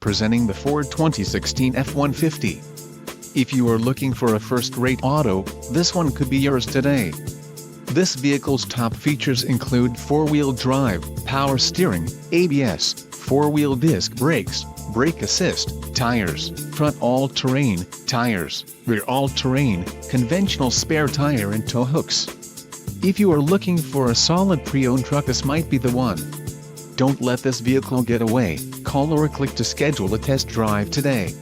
Presenting the Ford 2016 F-150. If you are looking for a first-rate auto, this one could be yours today. This vehicle's top features include 4-wheel drive, power steering, ABS, 4-wheel disc brakes, brake assist, tires, front all-terrain, tires, rear all-terrain, conventional spare tire and tow hooks. If you are looking for a solid pre-owned truck, this might be the one. Don't let this vehicle get away. Call or click to schedule a test drive today.